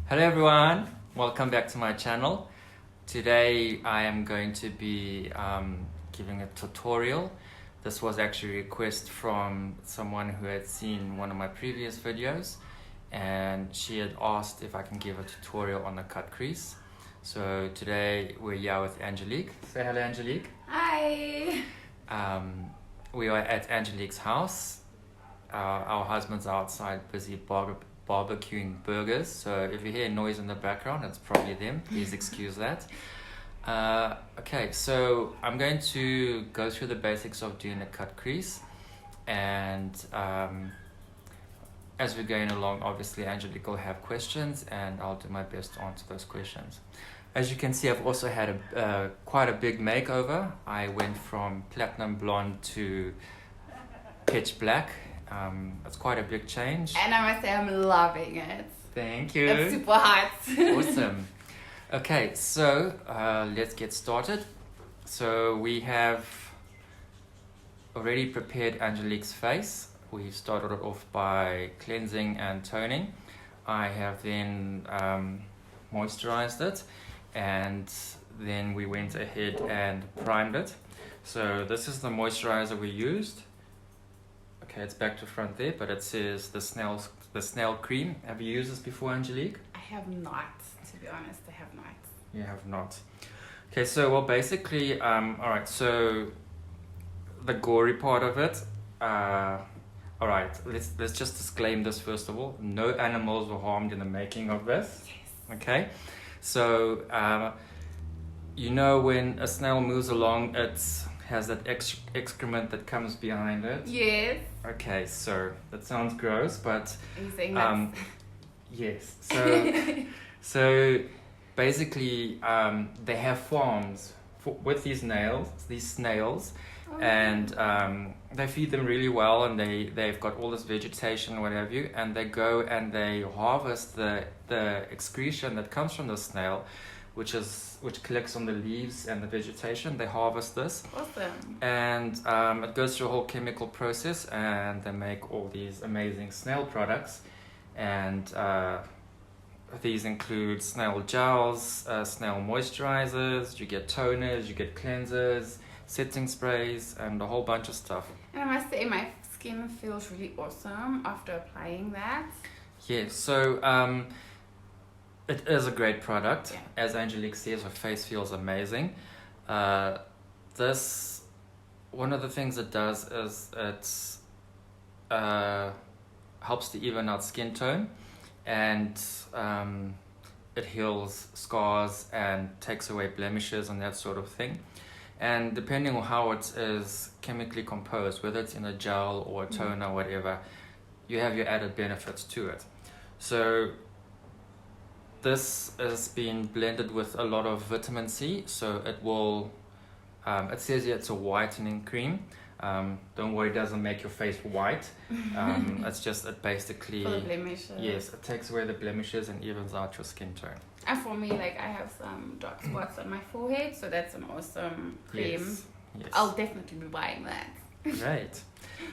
Hello everyone, welcome back to my channel. Today I am going to be giving a tutorial. This was actually a request from someone who had seen one of my previous videos, and she had asked if I can give a tutorial on the cut crease. So today we're here with Angelique. Say hello, Angelique. Hi. We are at Angelique's house. Our husband's outside busy barbecuing burgers, so if you hear noise in the background, it's probably them. Please excuse that. Okay, so I'm going to go through the basics of doing a cut crease, and as we're going along, obviously Angelique will have questions and I'll do my best to answer those questions. As you can see, I've also had quite a big makeover. I went from platinum blonde to pitch black. It's quite a big change. And I must say I'm loving it. Thank you. It's super hot. Awesome. Okay, so let's get started. So we have already prepared Angelique's face. We started it off by cleansing and toning. I have then moisturized it, and then we went ahead and primed it. So this is the moisturizer we used. Okay, it's back to front there, but it says the snail cream. Have you used this before, Angelique? I have not, to be honest. I have not. You have not. Okay, so well, basically, all right. So the gory part of it. All right, let's just disclaim this first of all. No animals were harmed in the making of this. Yes. Okay, so you know when a snail moves along, it has that excrement that comes behind it. Yes. Okay, so that sounds gross, but Are you saying that? yes. So basically, they have farms with these snails, Oh. and they feed them really well, and they've got all this vegetation, what have you, and they go and they harvest the excretion that comes from the snail, which collects on the leaves and the vegetation. They harvest this. Awesome. And it goes through a whole chemical process, and they make all these amazing snail products. And these include snail gels, snail moisturizers, you get toners, you get cleansers, setting sprays, and a whole bunch of stuff. And I must say my skin feels really awesome after applying that. Yeah, so it is a great product. Yeah. As Angelique says, her face feels amazing. This, one of the things it does is it helps to even out skin tone, and it heals scars and takes away blemishes and that sort of thing. And depending on how it is chemically composed, whether it's in a gel or a toner, whatever, you have your added benefits to it. So this has been blended with a lot of vitamin C, so it will, it says here it's a whitening cream. Don't worry, it doesn't make your face white. It's just, it basically, For the blemishes. yes, it takes away the blemishes and evens out your skin tone. And for me, like, I have some dark spots on my forehead, so that's an awesome cream. Yes. I'll definitely be buying that. Great.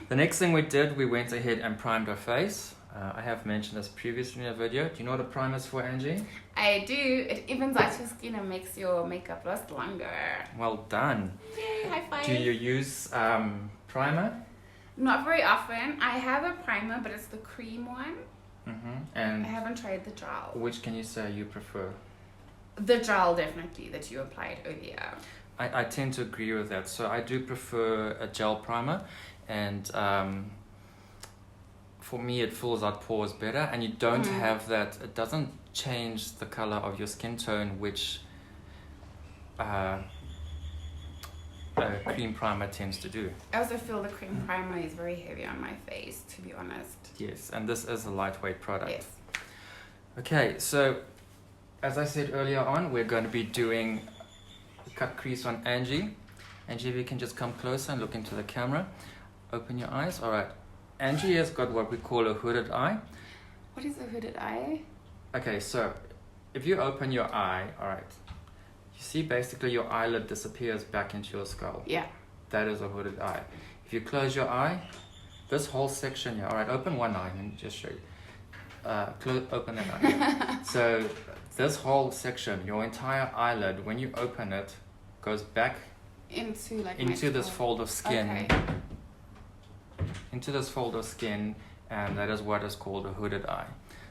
The next thing we did, we went ahead and primed our face. I have mentioned this previously in a video. Do you know what a primer is for, Angie? I do. It evens out your skin and makes your makeup last longer. Well done. Yay, high five. Do you use primer? Not very often. I have a primer, but it's the cream one. And I haven't tried the gel. which can you say you prefer? The gel, definitely, that you applied earlier. I tend to agree with that. So I do prefer a gel primer, and for me it fills out pores better, and you don't have that, it doesn't change the color of your skin tone, which a cream primer tends to do. I also feel the cream primer is very heavy on my face, to be honest. Yes, and this is a lightweight product. Yes. Okay, so as I said earlier on, we're going to be doing a cut crease on Angie. Angie, if you can just come closer and look into the camera. Open your eyes. All right. Angie has got what we call a hooded eye. What is a hooded eye? Okay, so if you open your eye, all right, you see basically your eyelid disappears back into your skull. Yeah. That is a hooded eye. If you close your eye, this whole section here, all right, open one eye and just show you. open that eye. Yeah. So this whole section, your entire eyelid, when you open it, goes back into this fold of skin. Okay. Into this fold of skin, and that is what is called a hooded eye.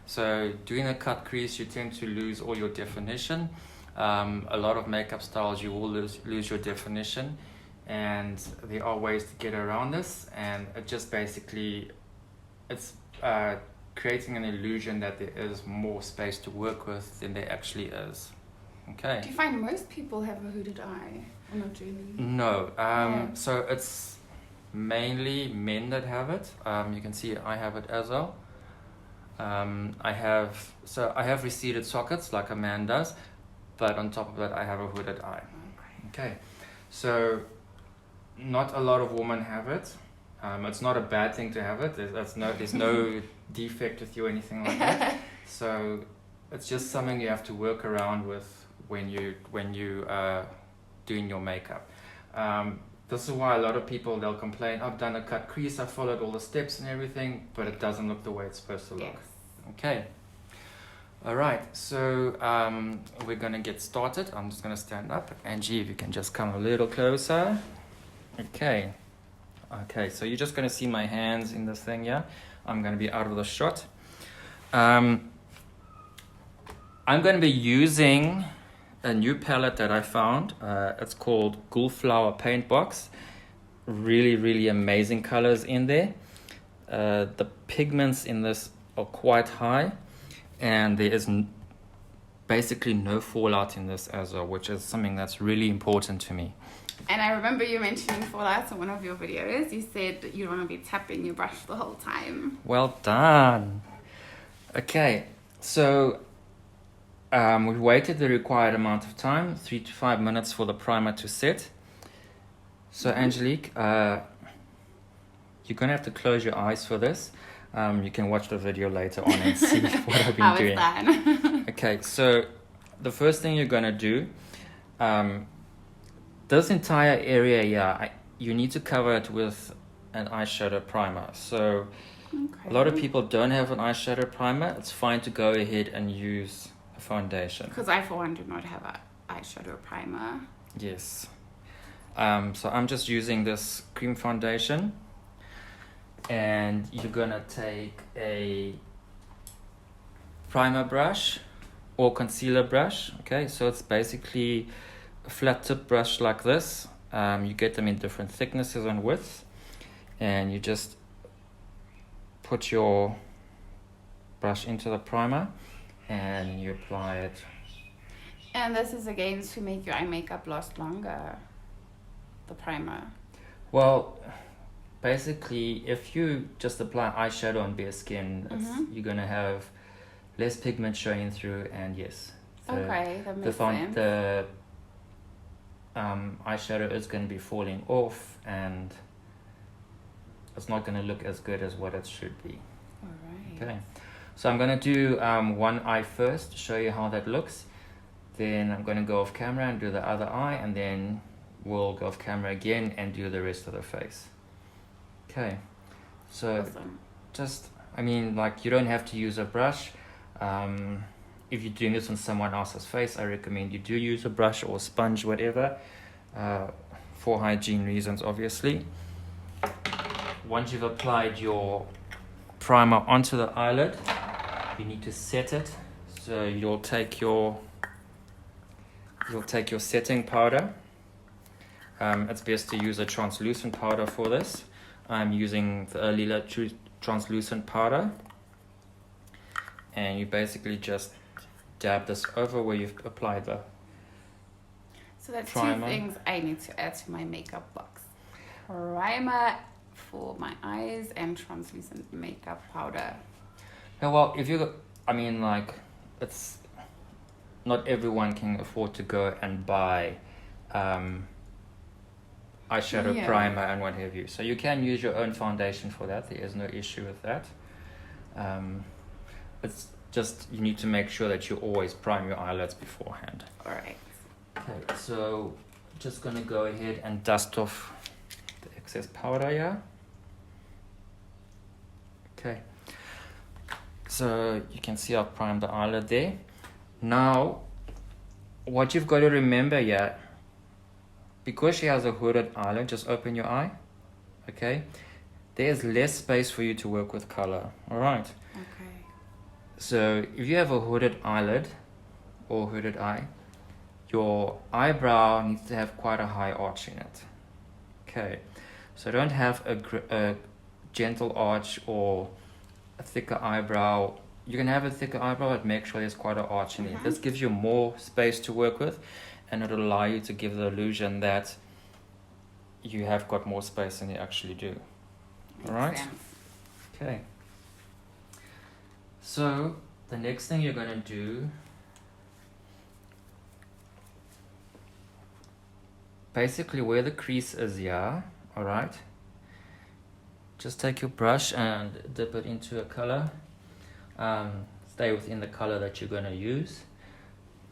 So doing a cut crease, you tend to lose all your definition. A lot of makeup styles, you will lose your definition, and there are ways to get around this, and it just basically, it's creating an illusion that there is more space to work with than there actually is. Okay. Do you find most people have a hooded eye? Or not really? No. So it's mainly men that have it. You can see I have it as well. I have receded sockets like a man does, but on top of that I have a hooded eye. Okay. So not a lot of women have it. It's not a bad thing to have it. There's no defect with you or anything like that. So it's just something you have to work around with when you are doing your makeup. This is why a lot of people, they'll complain, I've done a cut crease, I followed all the steps and everything, but it doesn't look the way it's supposed to look. Yes. Okay. All right, so we're going to get started. I'm just going to stand up. Angie, if you can just come a little closer. Okay. Okay, so you're just going to see my hands in this thing, yeah? I'm going to be out of the shot. I'm going to be using a new palette that I found. It's called Gulflower Paint Box. Really, really amazing colors in there. The pigments in this are quite high, and there is basically no fallout in this as well, which is something that's really important to me. And I remember you mentioning fallout in one of your videos. You said that you don't want to be tapping your brush the whole time. Well done. Okay, so we've waited the required amount of time, 3 to 5 minutes for the primer to set. So Angelique, you're going to have to close your eyes for this. You can watch the video later on and see what I've been doing. Done. Okay, so the first thing you're going to do, this entire area here, you need to cover it with an eyeshadow primer. So a lot of people don't have an eyeshadow primer. It's fine to go ahead and use a foundation. Because I, for one, do not have an eyeshadow primer. Yes. So I'm just using this cream foundation. And you're gonna take a primer brush or concealer brush. Okay, so it's basically a flat tip brush like this. You get them in different thicknesses and widths, and you just put your brush into the primer and you apply it. And this is again to make your eye makeup last longer, the primer. Well, basically, if you just apply eyeshadow on bare skin, you're going to have less pigment showing through, and yes. That makes sense. The eyeshadow is going to be falling off, and it's not going to look as good as what it should be. Alright. Okay. So I'm going to do one eye first, show you how that looks. Then I'm going to go off camera and do the other eye, and then we'll go off camera again and do the rest of the face. Okay, so awesome. you don't have to use a brush. If you're doing this on someone else's face, I recommend you do use a brush or a sponge, whatever, for hygiene reasons, obviously. Once you've applied your primer onto the eyelid, you need to set it. So you'll take your setting powder. It's best to use a translucent powder for this. I'm using the Lila translucent powder, and you basically just dab this over where you've applied the So that's primer. 2 things I need to add to my makeup box. Primer for my eyes and translucent makeup powder. Yeah, well, it's not everyone can afford to go and buy eyeshadow primer and what have you. So you can use your own foundation for that. There is no issue with that. It's just you need to make sure that you always prime your eyelids beforehand. Alright. Okay, so just gonna go ahead and dust off the excess powder here. Okay. So you can see I've primed the eyelid there. Now, what you've got to remember here, because she has a hooded eyelid, just open your eye, okay? There's less space for you to work with color, all right? Okay. So if you have a hooded eyelid or hooded eye, your eyebrow needs to have quite a high arch in it, okay? So don't have a gentle arch or a thicker eyebrow. You can have a thicker eyebrow, but make sure there's quite an arch in it. This gives you more space to work with, and it'll allow you to give the illusion that you have got more space than you actually do. All right? Okay. So the next thing you're gonna do, basically where the crease is here, all right? Just take your brush and dip it into a color. Stay within the color that you're going to use.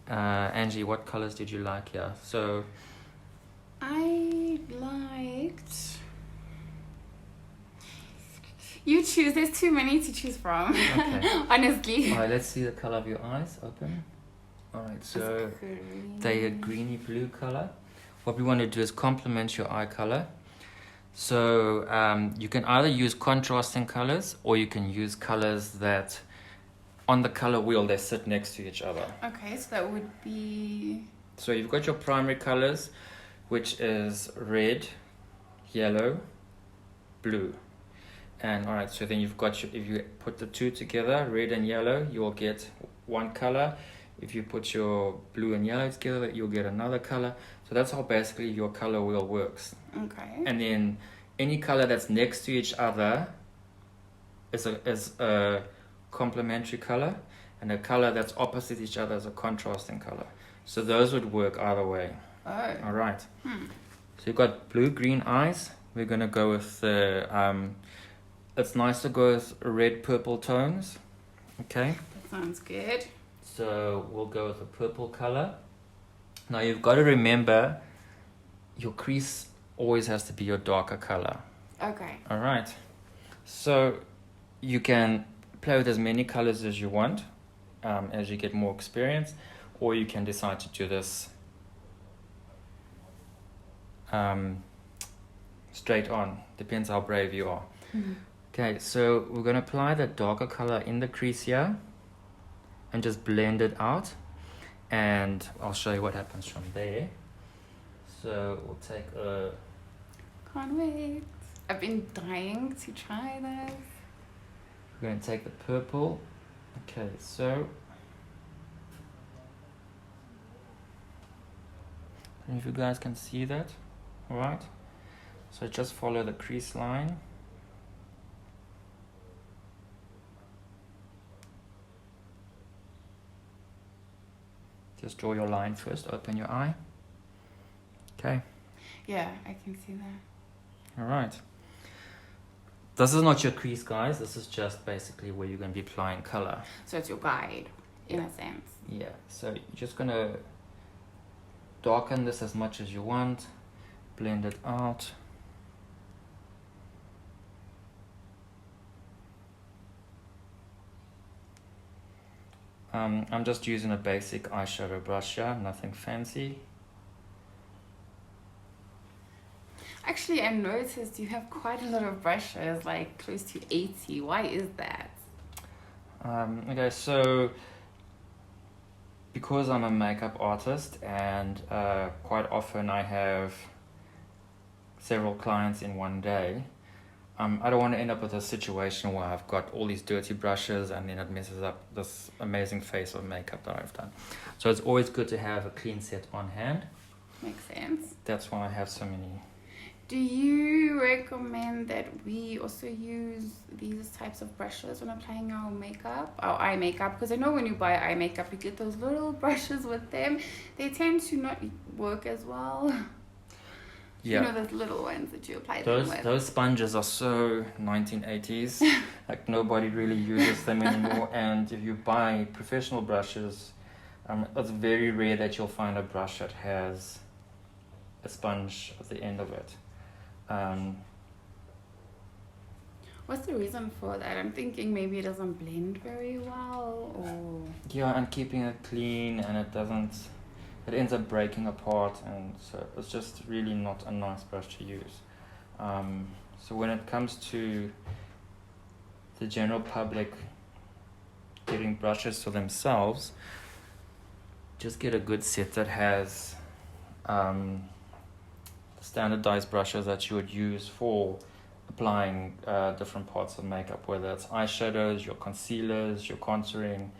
Angie, what colors did you like here? So I liked... You choose. There's too many to choose from. Okay. Honestly. All right, let's see the color of your eyes. Open. All right, so they're a greeny blue color. What we want to do is complement your eye color. So you can either use contrasting colors, or you can use colors that on the color wheel they sit next to each other. Okay, so that would be... So you've got your primary colors, which is red, yellow, blue. And all right, so then you've got if you put the two together, red and yellow, you'll get one color. If you put your blue and yellow together, you'll get another color. So that's how basically your color wheel works. Okay. And then any color that's next to each other is a complementary color, and a color that's opposite each other is a contrasting color. So those would work either way. Oh. All right. So you've got blue-green eyes. We're gonna go with the. It's nice to go with red-purple tones. Okay. That sounds good. So we'll go with a purple color. Now you've got to remember, your crease always has to be your darker color. Okay. All right. So you can play with as many colors as you want as you get more experience, or you can decide to do this straight on. Depends how brave you are. Okay, so we're going to apply the darker color in the crease here and just blend it out, and I'll show you what happens from there. So we'll take a... Can't wait. I've been dying to try this. We're going to take the purple. Okay, so... I don't know if you guys can see that. Alright. So just follow the crease line. Just draw your line first, open your eye. Okay. Yeah, I can see that. Alright. This is not your crease, guys. This is just basically where you're going to be applying color. So it's your guide, in a sense. Yeah, so you're just going to darken this as much as you want. Blend it out. I'm just using a basic eyeshadow brush here, nothing fancy. Actually, I noticed you have quite a lot of brushes, like close to 80. Why is that? Okay, so because I'm a makeup artist and quite often I have several clients in one day, I don't want to end up with a situation where I've got all these dirty brushes and then it messes up this amazing face of makeup that I've done. So it's always good to have a clean set on hand. Makes sense. That's why I have so many. Do you recommend that we also use these types of brushes when applying our makeup, our eye makeup? Because I know when you buy eye makeup, you get those little brushes with them. They tend to not work as well. Yeah. You know those little ones that you apply them with. Those sponges are so 1980s. Like nobody really uses them anymore. And if you buy professional brushes, it's very rare that you'll find a brush that has a sponge at the end of it. What's the reason for that? I'm thinking maybe it doesn't blend very well, or Yeah, and keeping it clean, and it ends up breaking apart, and so it's just really not a nice brush to use. So when it comes to the general public getting brushes for themselves, just get a good set that has standardized brushes that you would use for applying different parts of makeup, whether it's eyeshadows, your concealers, your contouring.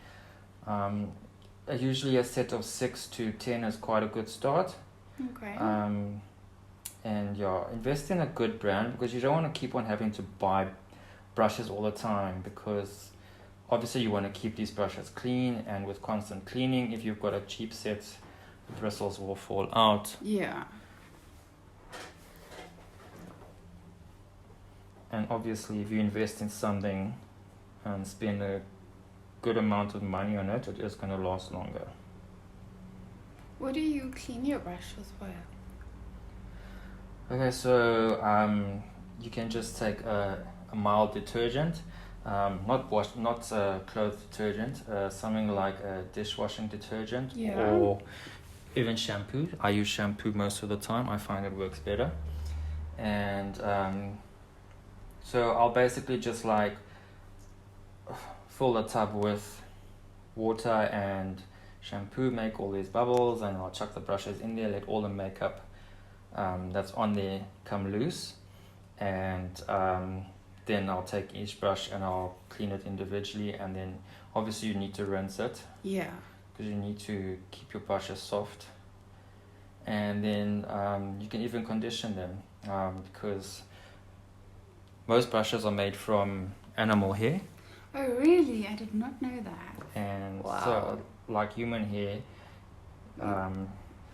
Usually a set of 6 to 10 is quite a good start. okay. And yeah, invest in a good brand, because you don't want to keep on having to buy brushes all the time, because obviously you want to keep these brushes clean, and with constant cleaning, if you've got a cheap set, the bristles will fall out. Yeah. And obviously if you invest in something and spend a good amount of money on it, it is going to last longer. What do you clean your brushes with? Okay, so you can just take a mild detergent, not clothes detergent, something like a dishwashing detergent, Yeah. or even shampoo. I use shampoo most of the time. I find it works better. And so I'll basically just like fill the tub with water and shampoo, make all these bubbles, and I'll chuck the brushes in there, let all the makeup that's on there come loose, and then I'll take each brush and I'll clean it individually, and then obviously you need to rinse it, Yeah. because you need to keep your brushes soft, and then you can even condition them, because most brushes are made from animal hair, Oh, really? I did not know that. and Wow. so like human hair,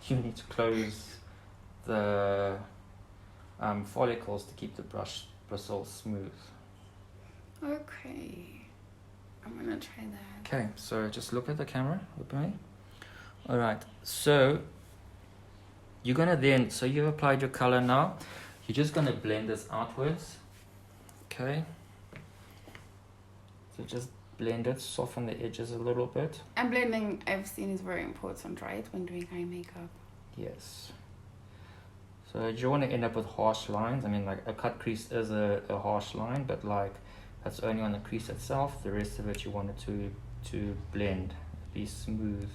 you need to close the follicles to keep the bristles smooth. Okay. I'm gonna try that. Okay, so just look at the camera with me. Alright, so you're gonna then, so you've applied your color now, you're just gonna blend this outwards. Okay, so just blend it, soften the edges a little bit. And blending, I've seen, is very important, right? When doing eye makeup. Yes. So you don't want to end up with harsh lines. I mean, like a cut crease is a harsh line, but like that's only on the crease itself. The rest of it you want it to blend, be smooth.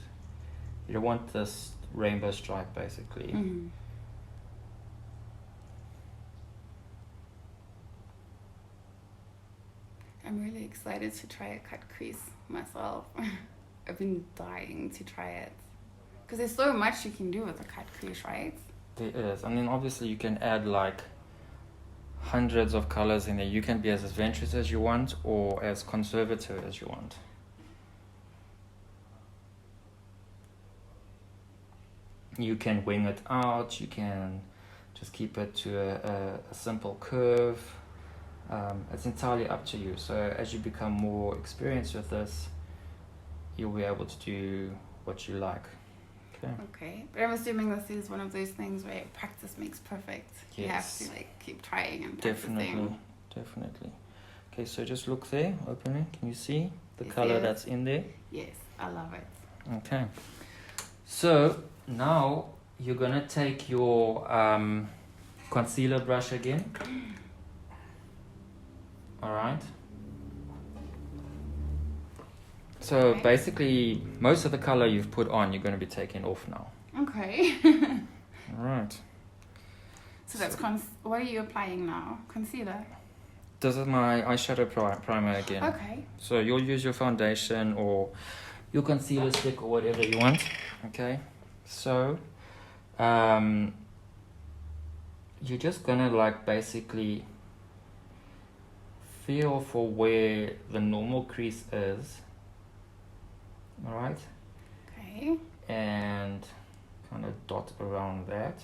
You don't want this rainbow stripe basically. Mm. I'm really excited to try a cut crease myself. I've been dying to try it. Because there's so much you can do with a cut crease, right? There is. I mean, obviously you can add like hundreds of colors in there. You can be as adventurous as you want or as conservative as you want. You can wing it out. You can just keep it to a simple curve. It's entirely up to you. So as you become more experienced with this, you'll be able to do what you like. Okay, but I'm assuming this is one of those things where practice makes perfect. Yes. You have to like keep trying and practicing. Definitely. Okay, so just look there, open it. Can you see the Yes, color yes. that's in there? Yes, I love it. Okay. So now you're gonna take your concealer brush again. All right. So Okay. basically, most of the color you've put on, you're going to be taking off now. Okay. All right. So that's what are you applying now? Concealer? This is my eyeshadow primer again. Okay. So you'll use your foundation or your concealer stick or whatever you want. Okay. So you're just going to like basically feel for where the normal crease is. All right. Okay. And kind of dot around that.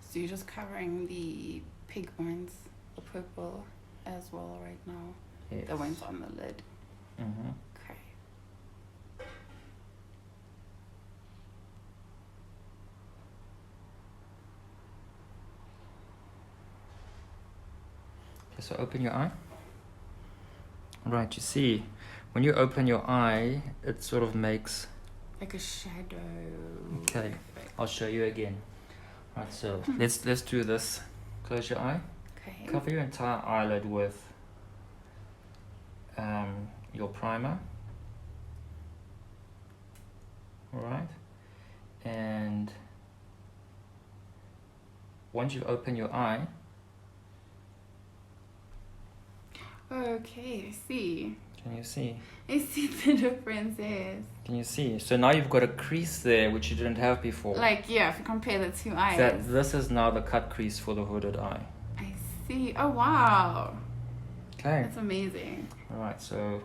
So So you're just covering the pigments, the purple as well right now. Yes. The ones on the lid. Mm-hmm. Okay. Okay, so open your eye. Right, you see, when you open your eye, it sort of makes... Like a shadow. Okay, I'll show you again. Right, so let's do this. Close your eye. Okay. Cover your entire eyelid with your primer. Alright. And once you open your eye, Okay, I see. can you see? I see the differences. Can you see? So now you've got a crease there which you didn't have before. Like, yeah, if you compare the two eyes. This is now the cut crease for the hooded eye. I see. Oh, wow. Okay. That's amazing. Alright, so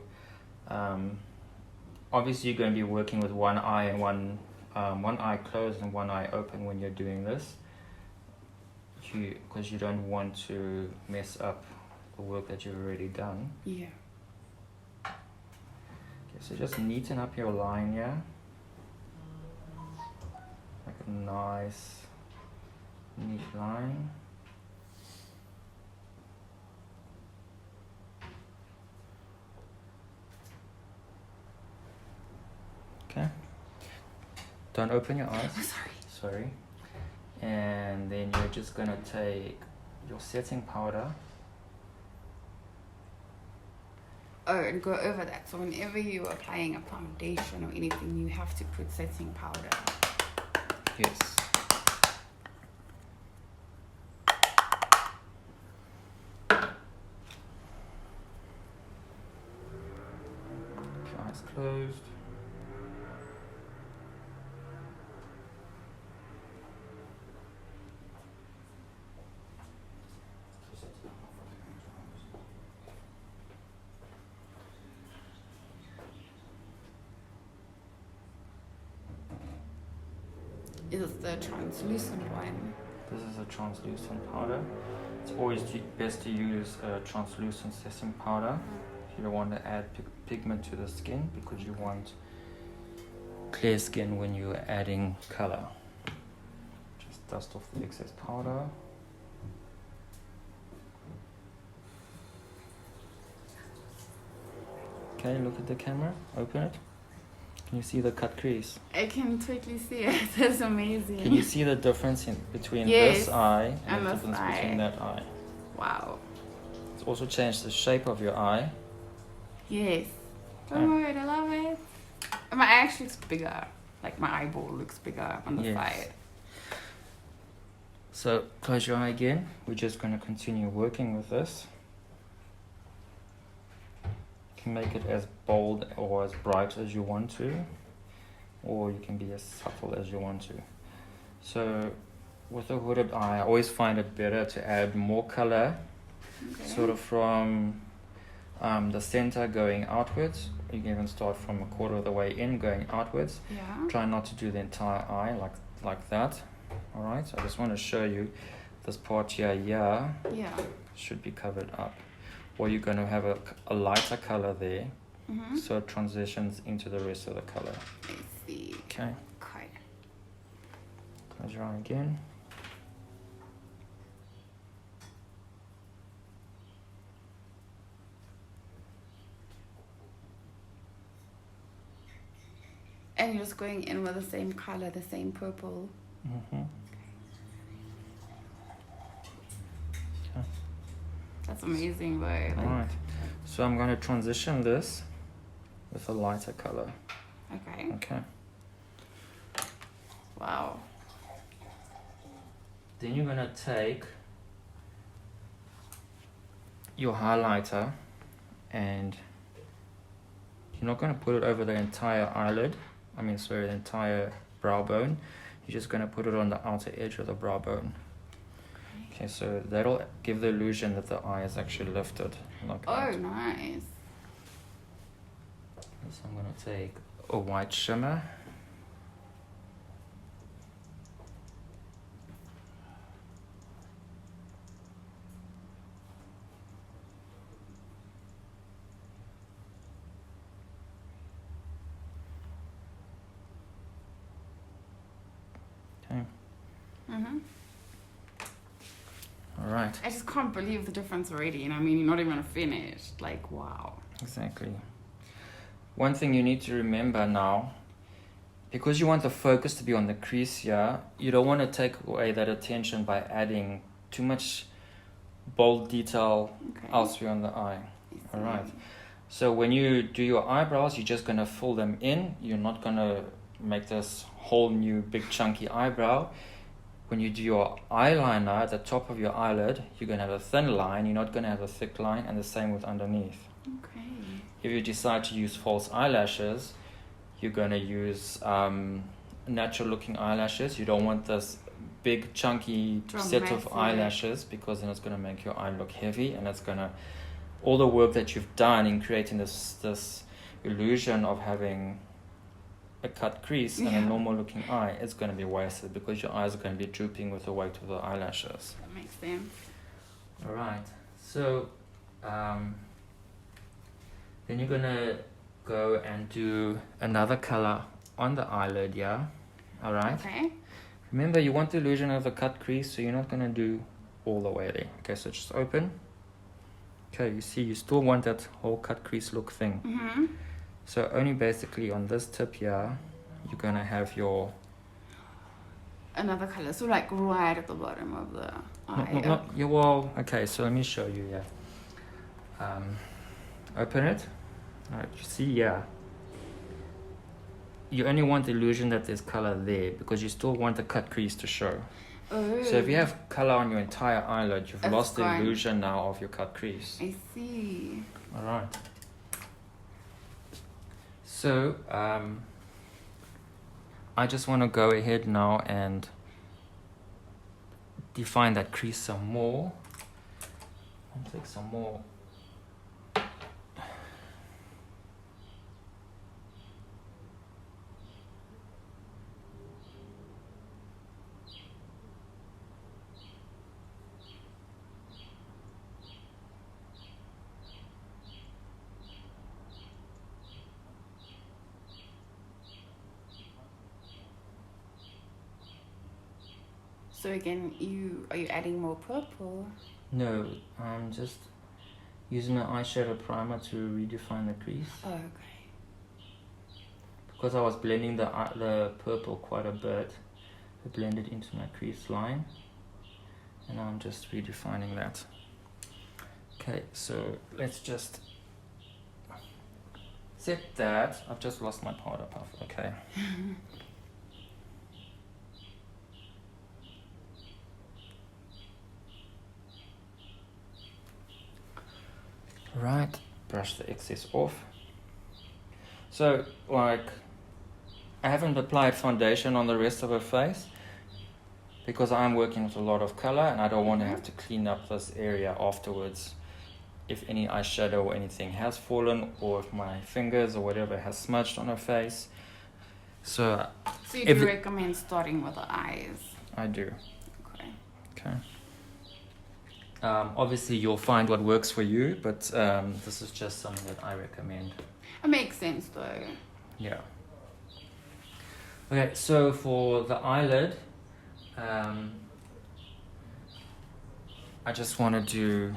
obviously you're going to be working with one eye and one eye closed and one eye open when you're doing this, because you don't want to mess up the work that you've already done. Yeah. Okay, so just neaten up your line here, like a nice neat line. Okay. Don't open your eyes. Oh, sorry. Sorry. And then you're just gonna take your setting powder. Oh, and go over that. So whenever you're applying a foundation or anything, you have to put setting powder. Yes. Eyes closed. Is it the translucent one? This is a translucent powder. It's always best to use a translucent setting powder if you don't want to add pigment to the skin, because you want clear skin when you're adding color. Just dust off the excess powder. Okay, look at the camera, open it. Can you see the cut crease? I can totally see it. That's amazing. Can you see the difference between Yes, this eye and the this difference eye. between that eye? Wow. It's also changed the shape of your eye. Yes. Okay. Oh my god, I love it. And my eye actually looks bigger. Like my eyeball looks bigger on the Yes. side. So close your eye again. We're just going to continue working with this. You can make it as bold or as bright as you want to, or you can be as subtle as you want to. So with a hooded eye, I always find it better to add more color, Okay. sort of from the center going outwards. You can even start from a quarter of the way in going outwards. Yeah. Try not to do the entire eye like that. All right, so I just want to show you this part here. Yeah, Yeah. should be covered up, or you're going to have a lighter color there, Mm-hmm. so it transitions into the rest of the color. I see. Okay, Okay. close your eye again. And you're just going in with the same color, the same purple. Mm-hmm. That's amazing, though. Like, All right, so I'm going to transition this with a lighter color. Okay. Okay. Wow. Then you're going to take your highlighter, and you're not going to put it over the entire eyelid. The entire brow bone. You're just going to put it on the outer edge of the brow bone. Okay, so that'll give the illusion that the eye is actually lifted. Like Oh, that. nice. So I'm going to take a white shimmer. Mm-hmm. All right. I just can't believe the difference already. And I mean, you're not even finished. Like, wow. Exactly. One thing you need to remember now, because you want the focus to be on the crease here, you don't want to take away that attention by adding too much bold detail elsewhere on the eye. All right. So when you do your eyebrows, you're just going to fill them in. You're not going to make this whole new big chunky eyebrow. When you do your eyeliner at the top of your eyelid, you're going to have a thin line. You're not going to have a thick line, and the same with underneath. Okay. If you decide to use false eyelashes, you're going to use natural looking eyelashes. You don't want this big chunky set of eyelashes, because then it's going to make your eye look heavy, and it's going to, all the work that you've done in creating this illusion of having a cut crease and a normal looking eye, it's going to be wasted, because your eyes are going to be drooping with the weight of the eyelashes. That makes sense. All right. So then you're going to go and do another color on the eyelid, yeah? All right. Okay. Remember, you want the illusion of a cut crease, so you're not going to do all the way there. Okay, so just open. Okay, you see, you still want that whole cut crease look thing. Mm-hmm. So only basically on this tip here, you're going to have your... Another color, so like right at the bottom of the eye. Yeah, well, okay, so let me show you, yeah. Open it. All right, you see, yeah. You only want the illusion that there's color there, because you still want the cut crease to show. Oh. So if you have color on your entire eyelid, you've lost the illusion now of your cut crease. I see. All right. So I just want to go ahead now and define that crease some more. I'll take some more. So again, are you adding more purple? No, I'm just using an eyeshadow primer to redefine the crease. Oh, okay. Because I was blending the purple quite a bit, I blended into my crease line, and now I'm just redefining that. Okay, so let's just set that. I've just lost my powder puff. Okay. Right, brush the excess off. So, like, I haven't applied foundation on the rest of her face, because I'm working with a lot of color, and I don't want to have to clean up this area afterwards if any eyeshadow or anything has fallen, or if my fingers or whatever has smudged on her face. So you do recommend starting with the eyes? I do. Okay. Obviously you'll find what works for you, but this is just something that I recommend. It makes sense though. Yeah. Okay, so for the eyelid, I just want to do,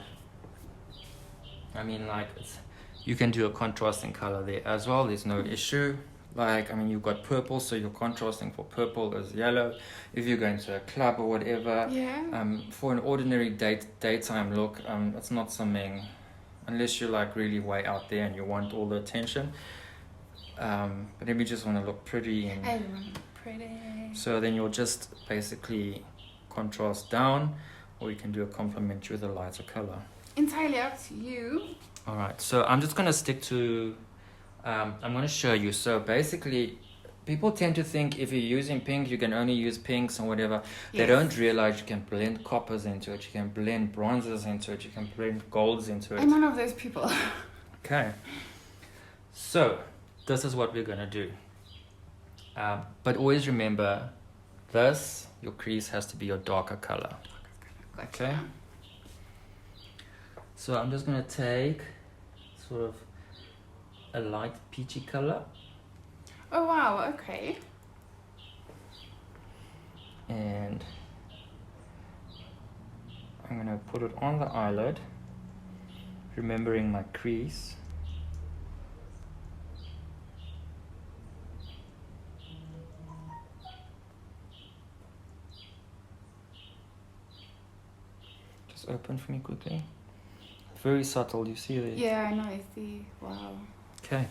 you can do a contrasting color there as well, there's no issue. You've got purple, so your contrasting for purple is yellow. If you're going to a club or whatever, for an ordinary daytime look, it's not something, unless you're like really way out there and you want all the attention. But if you just want to look pretty, I want to look pretty. So then you'll just basically contrast down, or you can do a complement with a lighter color. Entirely up to you. All right, so I'm just going to stick to, I'm going to show you. So basically, people tend to think if you're using pink, you can only use pinks or whatever. Yes. They don't realize you can blend coppers into it, you can blend bronzes into it, you can blend golds into it. I'm one of those people. Okay. So, this is what we're going to do. But always remember, your crease has to be your darker color. Gotcha. Okay? So I'm just going to take sort of a light peachy color. Oh wow, okay. And I'm going to put it on the eyelid, remembering my crease. Just open for me quickly. Very subtle, you see that? Yeah, I know, I see. Wow. Okay.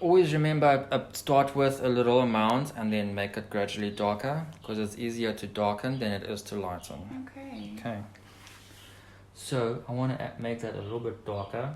Always remember, start with a little amount and then make it gradually darker, because it's easier to darken than it is to lighten. Okay. Okay. So I want to make that a little bit darker.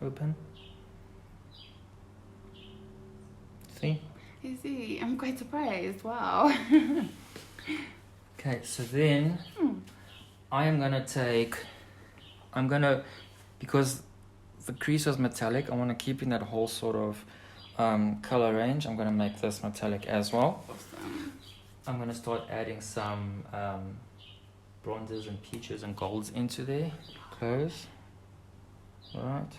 Open. See? You see, I'm quite surprised. Wow. Okay, so then I am gonna because the crease was metallic, I want to keep in that whole sort of color range. I'm gonna make this metallic as well. Awesome. I'm gonna start adding some bronzes and peaches and golds into there. Close. All right.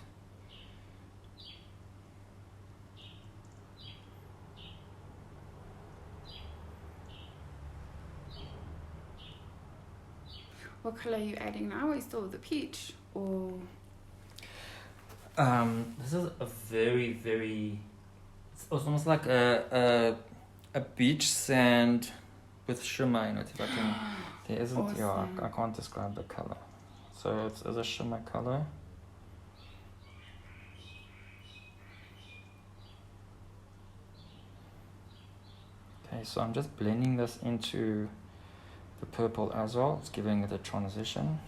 What color are you adding now? Are you still with the peach? Or This is a very, very. It's almost like a beach sand with shimmer in it. If I can, there isn't. Awesome. Yeah, I can't describe the color. So it's a shimmer color. Okay, so I'm just blending this into the purple as well. It's giving it a transition.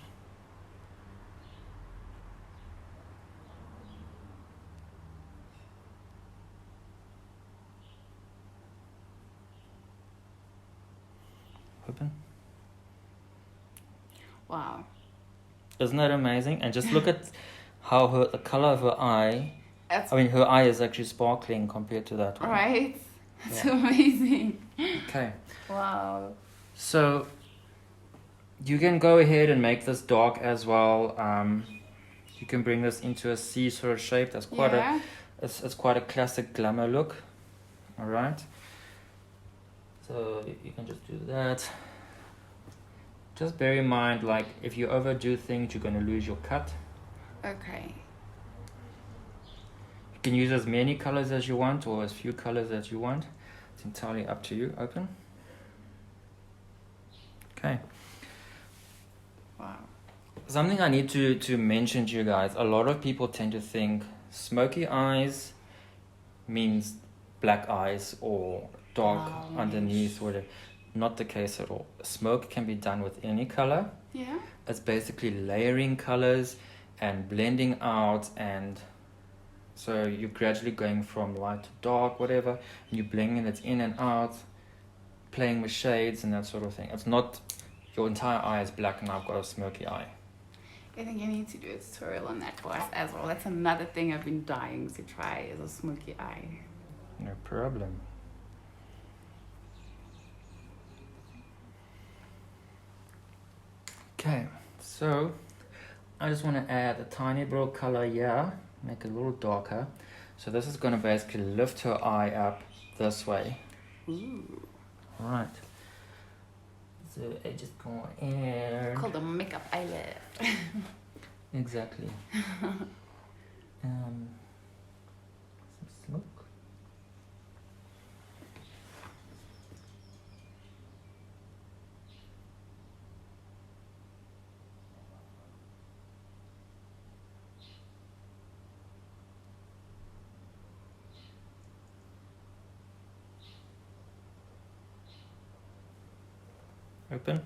Open. wow. Isn't that amazing? And just look at how the color of her eye. That's Her eye is actually sparkling compared to that one. right. That's Yeah. amazing. Okay. Wow. So you can go ahead and make this dark as well. You can bring this into a C sort of shape. That's quite Yeah. it's quite a classic glamour look. All right. So you can just do that. Just bear in mind, like, if you overdo things, you're going to lose your cut. Okay. You can use as many colors as you want or as few colors as you want. It's entirely up to you. Open. Okay. Wow. Something I need to mention to you guys. A lot of people tend to think smoky eyes means black eyes or dark underneath. Whatever. Not the case at all. Smoke can be done with any color. Yeah. It's basically layering colors and blending out, and so you're gradually going from light to dark, whatever, and you're blending it in and out, playing with shades and that sort of thing. It's not your entire eye is black and I've got a smoky eye. I think you need to do a tutorial on that for us as well. That's another thing I've been dying to try is a smoky eye. No problem. Okay, so I just want to add a tiny bit of color here, make it a little darker. So this is going to basically lift her eye up this way. Ooh. Alright. So I just go in. Called a makeup eyelid. Exactly. Some smoke. Open.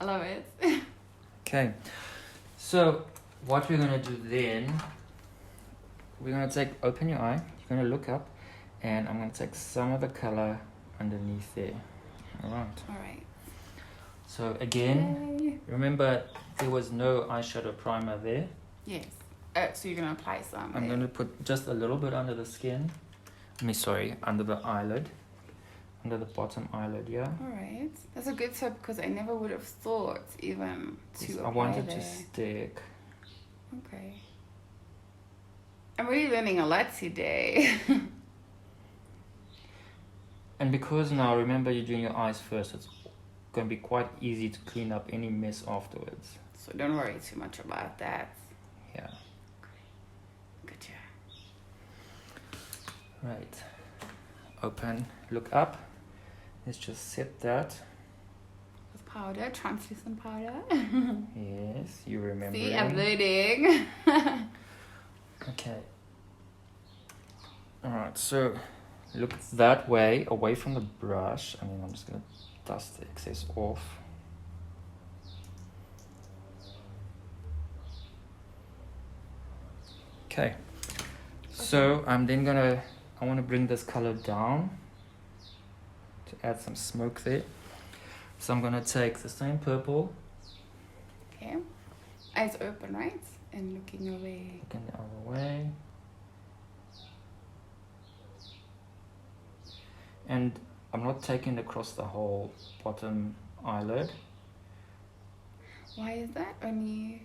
I love it. Okay. So what we're gonna do then, we're gonna open your eye, you're gonna look up, and I'm gonna take some of the color underneath there. Alright. Alright. So again, Yay. remember there was no eyeshadow primer there. Yes. So you're gonna apply some. I'm going to put just a little bit under the skin. Under the eyelid. Under the bottom eyelid, yeah. Alright. That's a good tip because I never would have thought even to apply I want it there. to stick. Okay. I'm really learning a lot today. And because now, remember, you're doing your eyes first, it's going to be quite easy to clean up any mess afterwards. So don't worry too much about that. Yeah. Good job. Right. Open, look up. Let's just set that. With powder, translucent powder. Yes, you remember. See, I'm learning. Okay. Alright, so look that way, away from the brush. I'm just going to dust the excess off. Okay. So I'm then I want to bring this color down to add some smoke there. So I'm going to take the same purple. Okay. Eyes open, right? And looking away. Looking the other way. And I'm not taking it across the whole bottom eyelid. Why is that? Only...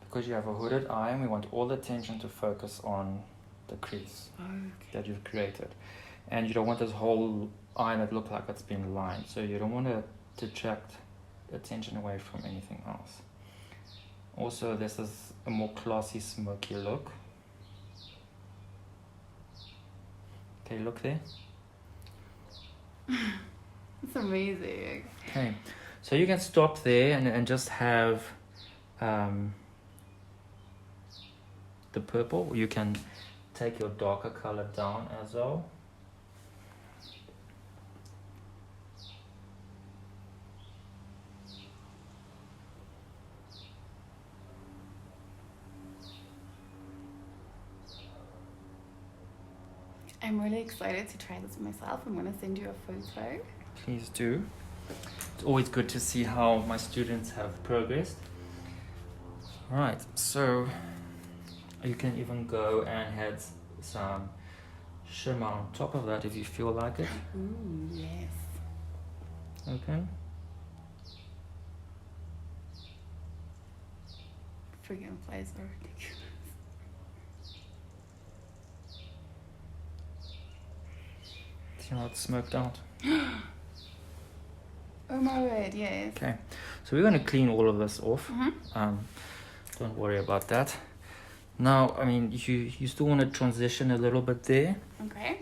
Because you have a hooded eye and we want all the attention to focus on the crease that you've created. And you don't want this whole eyelid look like it's been lined. So you don't want to detract attention away from anything else. Also, this is a more classy, smoky look. Okay, look there. It's amazing. Okay, so you can stop there and just have the purple. You can take your darker color down as well. I'm really excited to try this myself. I'm going to send you a photo. Please do. It's always good to see how my students have progressed. Alright, so you can even go and add some shimmer on top of that if you feel like it. Ooh, yes. Open. Freaking flies are ridiculous. See how it's smoked out? Oh my word, yes. Okay, so we're going to clean all of this off. Don't worry about that. Now, you still want to transition a little bit there. Okay.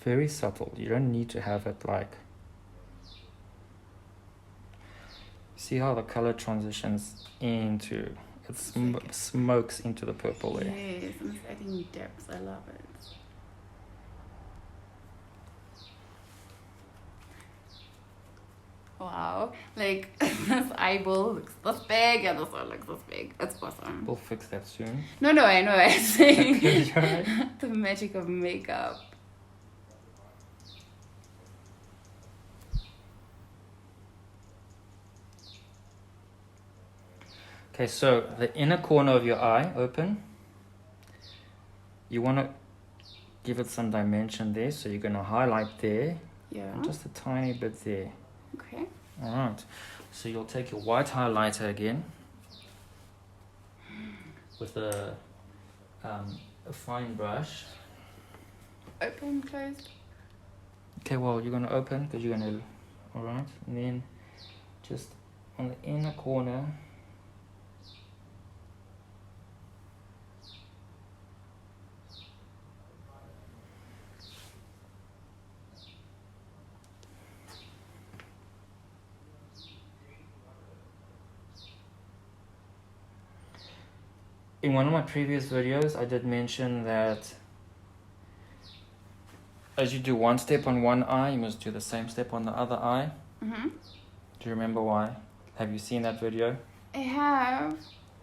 Very subtle. You don't need to have it like... See how the color transitions into... It smokes into the purple there. Yes, and it's adding depth. I love it. Wow. Like, this eyeball looks this big and this one looks this big. It's awesome. We'll fix that soon. No, I know. I'm saying Right. the magic of makeup. Okay, so the inner corner of your eye, open. You want to give it some dimension there, so you're going to highlight there. Yeah. And just a tiny bit there. Okay. Alright, so you'll take your white highlighter again with a fine brush. Open, closed. Okay, well, you're going to open because you're going to... Alright, and then just on the inner corner... In one of my previous videos, I did mention that as you do one step on one eye, you must do the same step on the other eye. Mm-hmm. Do you remember why? Have you seen that video? I have,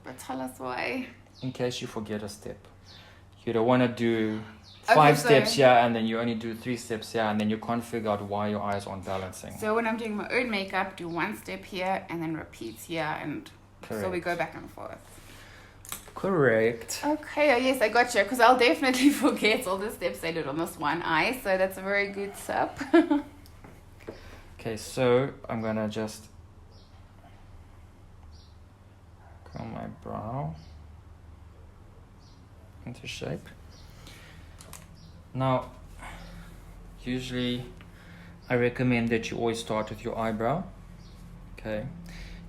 but tell us why. In case you forget a step. You don't want to do 5 steps here and then you only do 3 steps here and then you can't figure out why your eyes aren't balancing. So when I'm doing my own makeup, do 1 step here and then repeat here, and so we go back and forth. Correct. Okay, yes, I got you, because I'll definitely forget all the steps I did on this one eye, so that's a very good tip. Okay, so I'm gonna just comb my brow into shape. Now, usually I recommend that you always start with your eyebrow. Okay,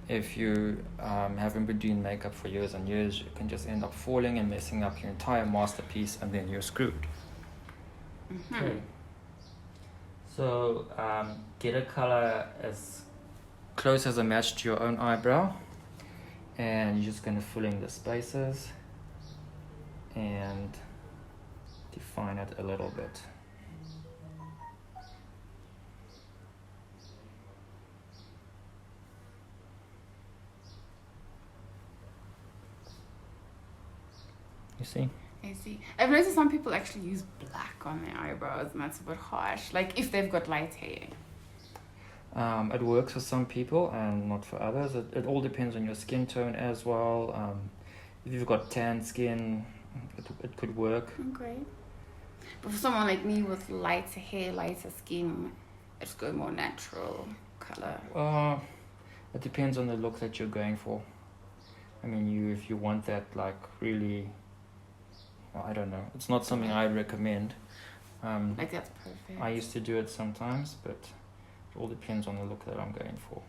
if you haven't been doing makeup for years and years, you can just end up falling and messing up your entire masterpiece, and then you're screwed. Mm-hmm. Okay. So get a color as close as a match to your own eyebrow, and you're just going to fill in the spaces and define it a little bit. You see? I see. I've noticed some people actually use black on their eyebrows, and that's a bit harsh. Like if they've got light hair. It works for some people and not for others. It all depends on your skin tone as well. If you've got tan skin, it could work. Okay. But for someone like me with lighter hair, lighter skin, I just go more natural color. It depends on the look that you're going for. I mean, if you want that like really, well, I don't know. It's not something I recommend. Like that's perfect. I used to do it sometimes, but it all depends on the look that I'm going for.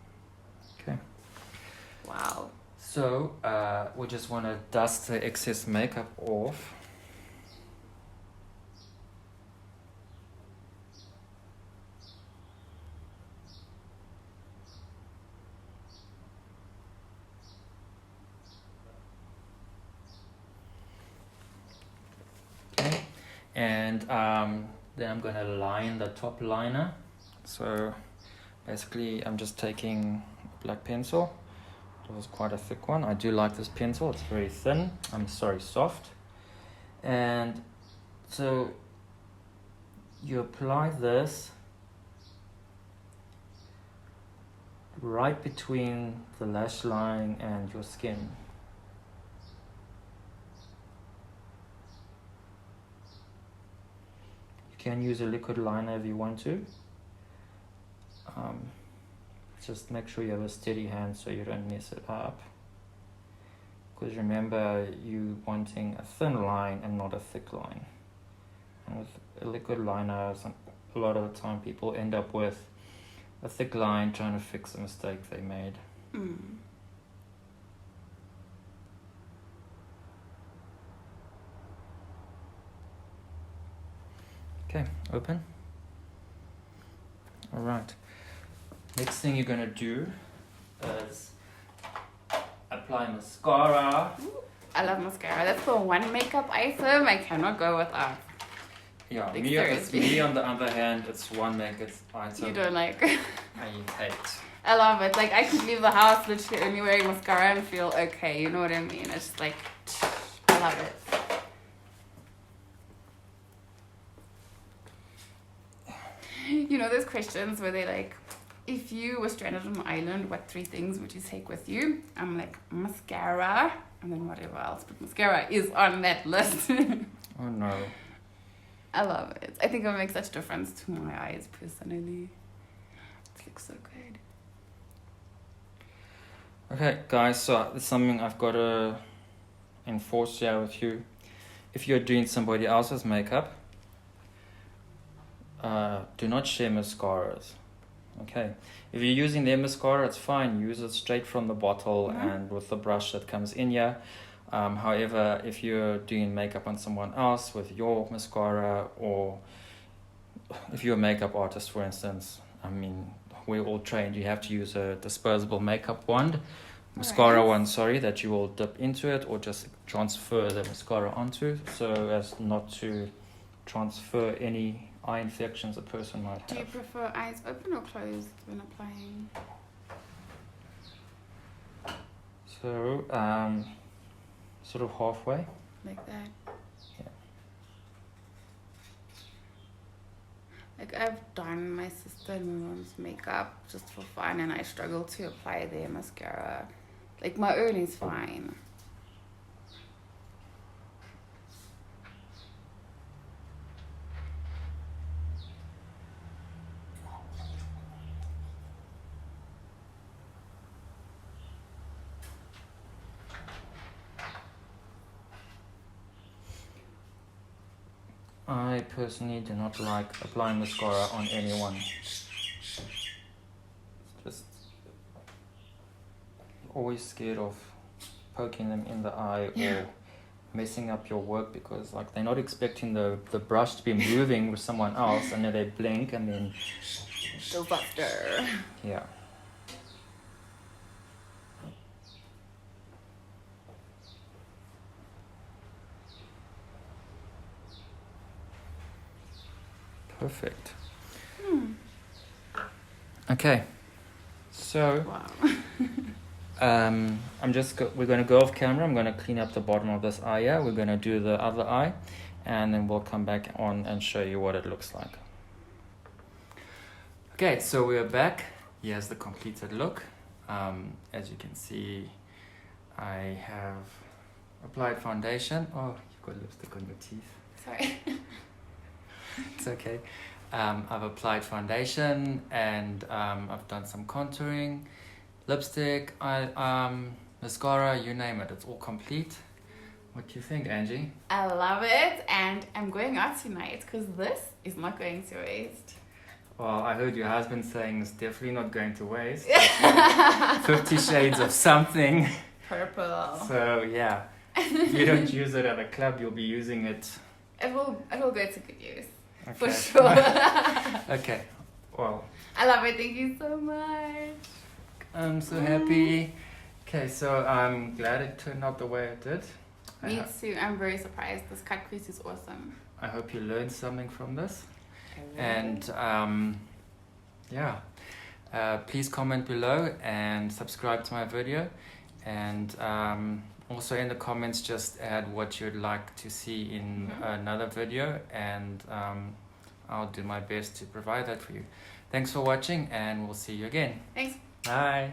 Okay. Wow. So we just want to dust the excess makeup off. Okay. And then I'm going to line the top liner. So basically I'm just taking a black pencil. It was quite a thick one. I do like this pencil. It's very thin. Soft. And so you apply this right between the lash line and your skin. You can use a liquid liner if you want to. Just make sure you have a steady hand so you don't mess it up. Because remember, you wanting a thin line and not a thick line. And with a liquid liner, a lot of the time people end up with a thick line trying to fix a mistake they made. Mm. Okay, open. All right. Next thing you're going to do is apply mascara. I love mascara. That's the one makeup item I cannot go without. Yeah, Like, me on the other hand, it's one makeup item You don't like. I hate. I love it. Like I could leave the house literally only wearing mascara and feel okay. You know what I mean? It's just like, I love it. You know those questions where they're like, if you were stranded on an island, what 3 things would you take with you? I'm like, mascara, and then whatever else. But mascara is on that list. Oh no. I love it. I think it makes such a difference to my eyes personally. It looks so good. Okay, guys, so it's something I've got to enforce here with you. If you're doing somebody else's makeup, do not share mascaras. Okay, if you're using their mascara, it's fine. Use it straight from the bottle and with the brush that comes in here. However, if you're doing makeup on someone else with your mascara, or if you're a makeup artist, for instance, I mean, we're all trained. You have to use a disposable makeup wand, mascara wand, that you will dip into it or just transfer the mascara onto, so as not to transfer any eye infections a person might Do you have. prefer eyes open or closed when applying? So, sort of halfway. Like that? Yeah. Like I've done my sister and mom's makeup just for fun and I struggle to apply their mascara. Like my own is fine. I personally do not like applying mascara on anyone. Just always scared of poking them in the eye or messing up your work, because like they're not expecting the brush to be moving with someone else, and then they blink and then Disaster. yeah. Perfect. Okay, so Wow. we're going to go off camera. I'm going to clean up the bottom of this eye here. We're going to do the other eye, and then we'll come back on and show you what it looks like. Okay, so we're back. Here's the completed look. As you can see, I have applied foundation. Oh, you've got lipstick on your teeth. Sorry. It's okay. I've applied foundation, and I've done some contouring, lipstick, mascara, you name it. It's all complete. What do you think, Angie? I love it and I'm going out tonight because this is not going to waste. Well, I heard your husband saying it's definitely not going to waste. 50 shades of something. Purple. So yeah, if you don't use it at a club, you'll be using it. It will go to good use. Okay. For sure. Okay, well, I love it. Thank you so much. I'm so happy. Okay, so I'm glad it turned out the way it did. Me too. I'm very surprised. This cut crease is awesome. I hope you learned something from this. I And please comment below and subscribe to my video. And also in the comments, just add what you'd like to see in another video, and I'll do my best to provide that for you. Thanks for watching, and we'll see you again. Thanks. Bye.